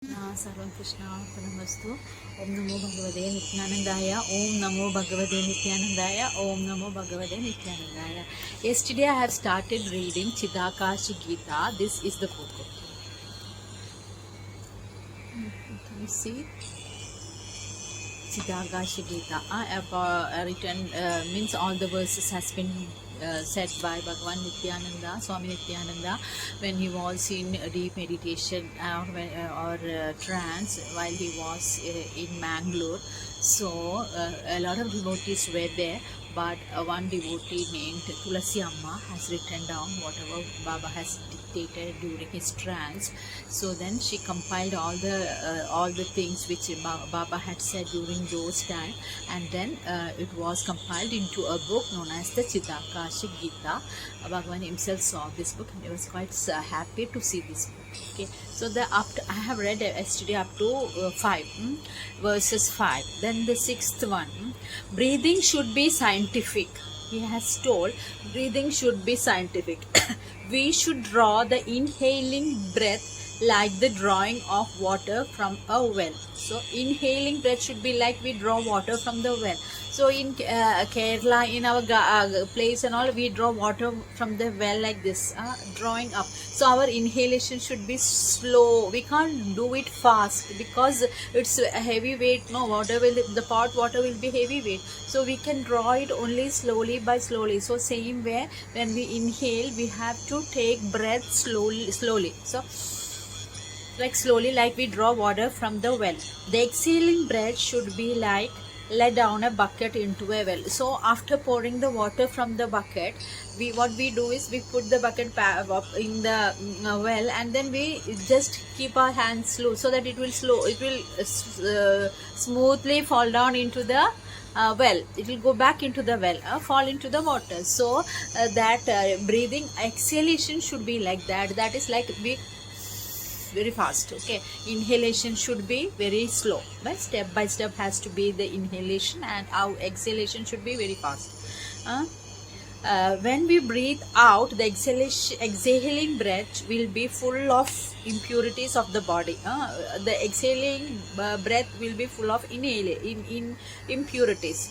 सर्वं कृष्णार्पणमस्तु। ओम नमो भगवते नित्यानंदाय। ओम नमो भगवते नित्यानंदाय। ओम नमो भगवते नित्यानंदाय. Yesterday I have started reading Chidakashi Gita. This is the book. Can you see Chidakashi Gita? I have written means all the verses has been said by Bhagavan Nityananda, Swami Nityananda, when he was in deep meditation or trance while he was in Mangalore. So a lot of devotees were there, but one devotee named Tulasi Amma has written down whatever Baba has dictated during his trance. So then she compiled all the things which Baba had said during those time, and then it was compiled into a book known as the Chidakashi Gita. Bhagavan himself saw this book and he was quite happy to see this book. Okay, so I have read yesterday up to 5 verses 5. Then the sixth one, breathing should be scientific. He has told breathing should be scientific. We should draw the inhaling breath like the drawing of water from a well. So inhaling breath should be like we draw water from the well. So in Kerala, in our place and all, we draw water from the well like this, drawing up. So our inhalation should be slow. We can't do it fast because it's a heavy weight. No, the pot water will be heavy weight. So we can draw it only slowly by slowly. So same way, when we inhale, we have to take breath slowly. So like slowly, like we draw water from the well. The exhaling breath should be like let down a bucket into a well. So after pouring the water from the bucket, what we do is we put the bucket in the well, and then we just keep our hands slow so that it will smoothly fall down into the well. It will go back into the well, fall into the water. So that breathing exhalation should be like that. That is like we very fast. Okay, inhalation should be very slow, but step by step has to be the inhalation, and our exhalation should be very fast. When we breathe out, the exhaling breath will be full of impurities of the body. The exhaling breath will be full of impurities.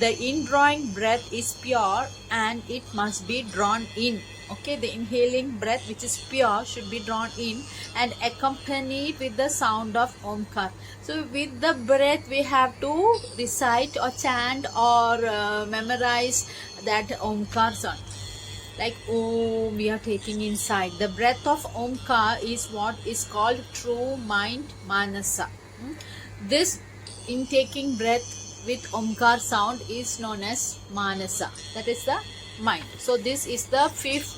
The indrawing breath is pure and it must be drawn in. Okay, the inhaling breath which is pure should be drawn in and accompanied with the sound of Omkar. So with the breath we have to recite or chant or memorize that Omkar sound. Like Om we are taking inside. The breath of Omkar is what is called true mind Manasa. This intaking breath with Omkar sound is known as Manasa. That is the mind. So this is the fifth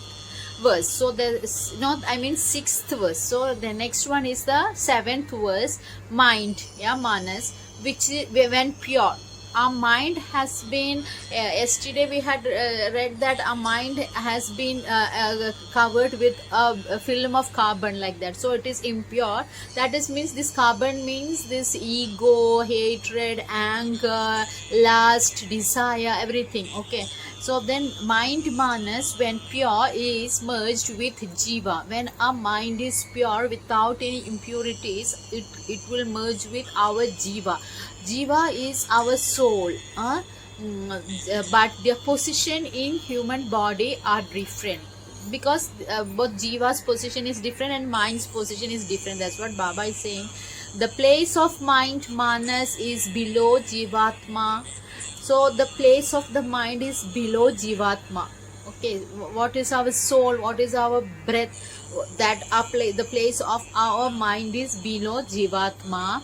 verse. So there is not, I mean sixth verse. So the next one is the seventh verse, mind, yeah, Manas, which is when pure. Our mind has been yesterday we had read that our mind has been covered with a film of carbon like that, so it is impure. That is means this carbon means this ego, hatred, anger, lust, desire, everything. Okay, so then mind Manas when pure is merged with Jiva. When our mind is pure without any impurities, it will merge with our Jiva. Jiva is our soul, but their position in human body are different because both Jiva's position is different and mind's position is different. That's what Baba is saying. The place of mind Manas is below Jivatma. So the place of the mind is below Jivatma. Okay, what is our soul? What is our breath? That the place of our mind is below Jivatma.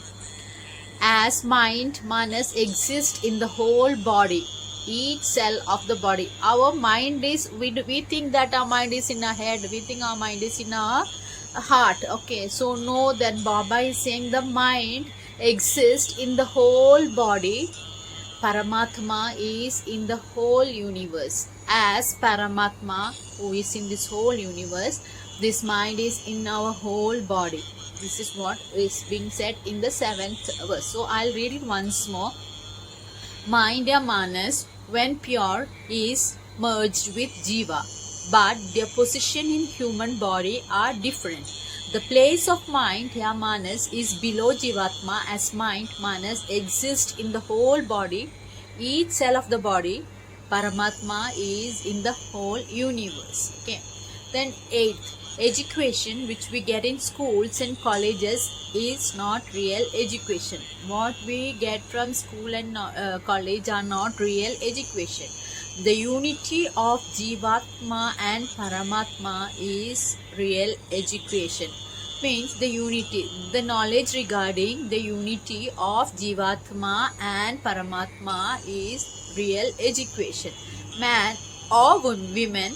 As mind Manas exists in the whole body, each cell of the body. Our mind is, we think that our mind is in our head, we think our mind is in our heart. Okay, so know that Baba is saying the mind exists in the whole body. Paramatma is in the whole universe. As Paramatma who is in this whole universe, this mind is in our whole body. This is what is being said in the seventh verse. So I'll read it once more. Mind ya Manas when pure is merged with Jiva, but their position in human body are different. The place of mind, yeah, Manas, is below Jivatma, as mind, Manas, exists in the whole body, each cell of the body. Paramatma is in the whole universe. Okay. Then eighth, education which we get in schools and colleges is not real education. What we get from school and college are not real education. The unity of Jivatma and Paramatma is real education. Means the unity, the knowledge regarding the unity of Jivatma and Paramatma is real education. Man or women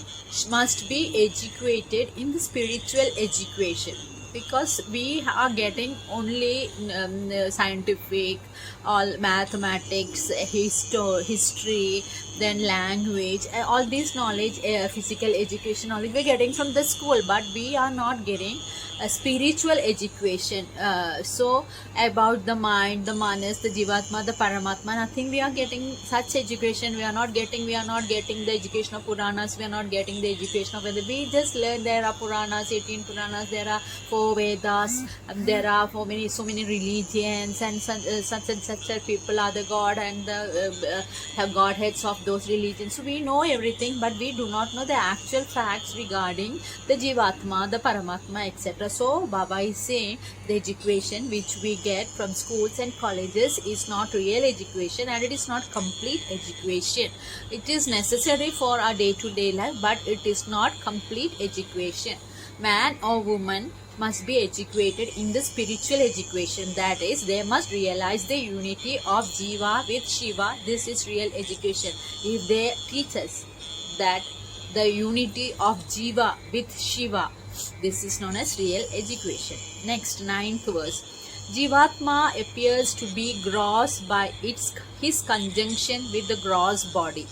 must be educated in the spiritual education, because we are getting only scientific, all mathematics, history, then language, all this knowledge, physical education knowledge we're getting from the school, but we are not getting a spiritual education. So about the mind, the manas, the jivatma, the paramatma, nothing we are getting such education. We are not getting the education of Puranas, we are not getting the education of Vedas. We just learn there are Puranas, 18 Puranas, there are 4 Vedas, there are so many religions, and such and such people are the god and the have godheads of those religions. So we know everything, but we do not know the actual facts regarding the jivatma, the paramatma, etc. So Baba is saying the education which we get from schools and colleges is not real education, and it is not complete education. It is necessary for our day-to-day life, but it is not complete education. Man or woman must be educated in the spiritual education, that is, they must realize the unity of Jiva with Shiva. This is real education. If they teach us that the unity of Jiva with Shiva, this is known as real education. Next, 9th verse. Jivatma appears to be gross by his conjunction with the gross body.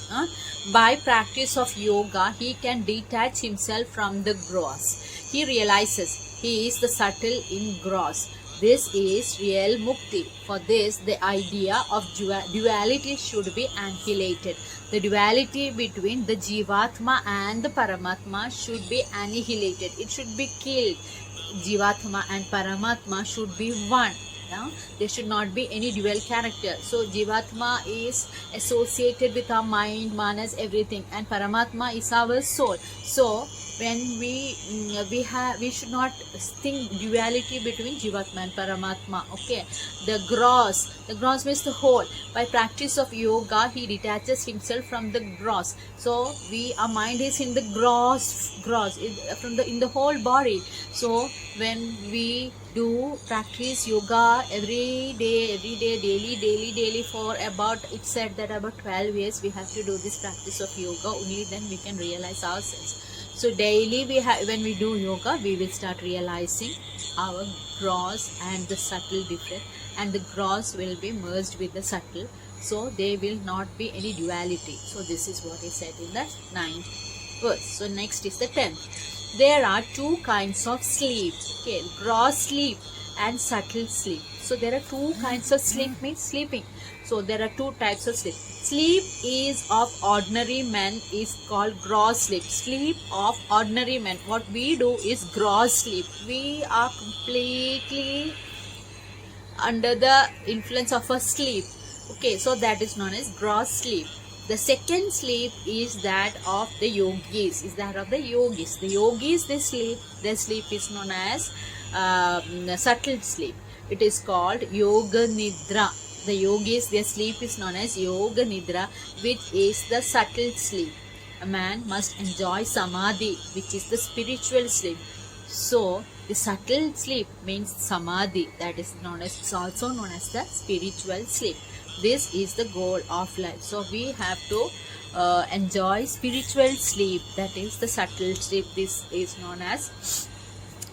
By practice of yoga, he can detach himself from the gross. He realizes he is the subtle in gross. This is real mukti. For this, the idea of duality should be annihilated. The duality between the Jivatma and the Paramatma should be annihilated. It should be killed. Jivatma and Paramatma should be one. There should not be any dual character. So Jivatma is associated with our mind, manas, everything, and Paramatma is our soul. So when we should not think duality between Jivatma and Paramatma. Okay, the gross means the whole. By practice of yoga, he detaches himself from the gross. So our mind is in the gross in the whole body. So when we do practice yoga every day, daily for about, it said that about 12 years we have to do this practice of yoga. Only then we can realize ourselves. So daily when we do yoga, we will start realizing our gross and the subtle difference, and the gross will be merged with the subtle. So there will not be any duality. So this is what is said in the 9th verse. So next is the 10th. There are 2 kinds of sleep. Okay, gross sleep and subtle sleep. So there are 2 kinds of sleep, means sleeping. So there are 2 types of sleep. Sleep is of ordinary men is called gross sleep. Sleep of ordinary men. What we do is gross sleep. We are completely under the influence of a sleep. Okay, so that is known as gross sleep. The second sleep is that of the yogis. The yogis, their sleep is known as subtle sleep. It is called yoga nidra. The yogis, their sleep is known as yoga nidra, which is the subtle sleep. A man must enjoy samadhi, which is the spiritual sleep. So the subtle sleep means samadhi, that is also known as the spiritual sleep. This is the goal of life. So we have to enjoy spiritual sleep, that is the subtle sleep. This is known as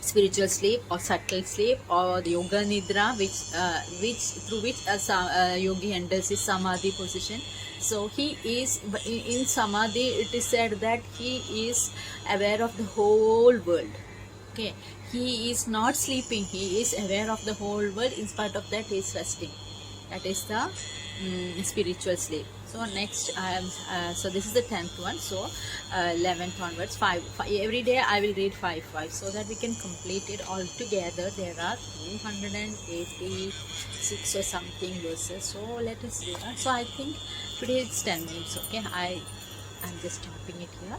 spiritual sleep or subtle sleep, or the yoga nidra, through which a yogi enters his samadhi position. So he is in samadhi. It is said that he is aware of the whole world. Okay, he is not sleeping, he is aware of the whole world. In spite of that, he is resting. That is the spiritual sleep. So next I am so this is the 10th one. So 11th onwards, five every day I will read 5 so that we can complete it all together. There are 286 or something verses, so let us read. So I think today it's 10 minutes. Okay, I'm just stopping it here.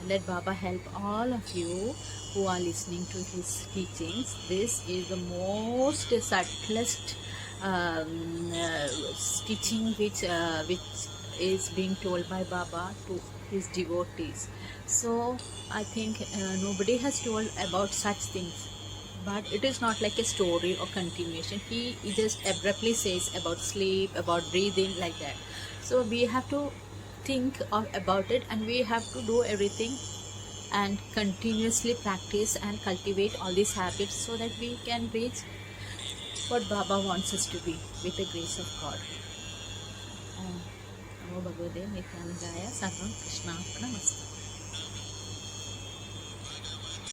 Let Baba help all of you who are listening to his teachings. This is the most subtlest teaching which is being told by Baba to his devotees. So I think nobody has told about such things. But it is not like a story or continuation. He just abruptly says about sleep, about breathing, like that. So we have to think about it, and we have to do everything and continuously practice and cultivate all these habits so that we can reach what Baba wants us to be with the grace of God. Namo Bhagavate Nityanandaya. Sarvam Krishnarpanamस्तु.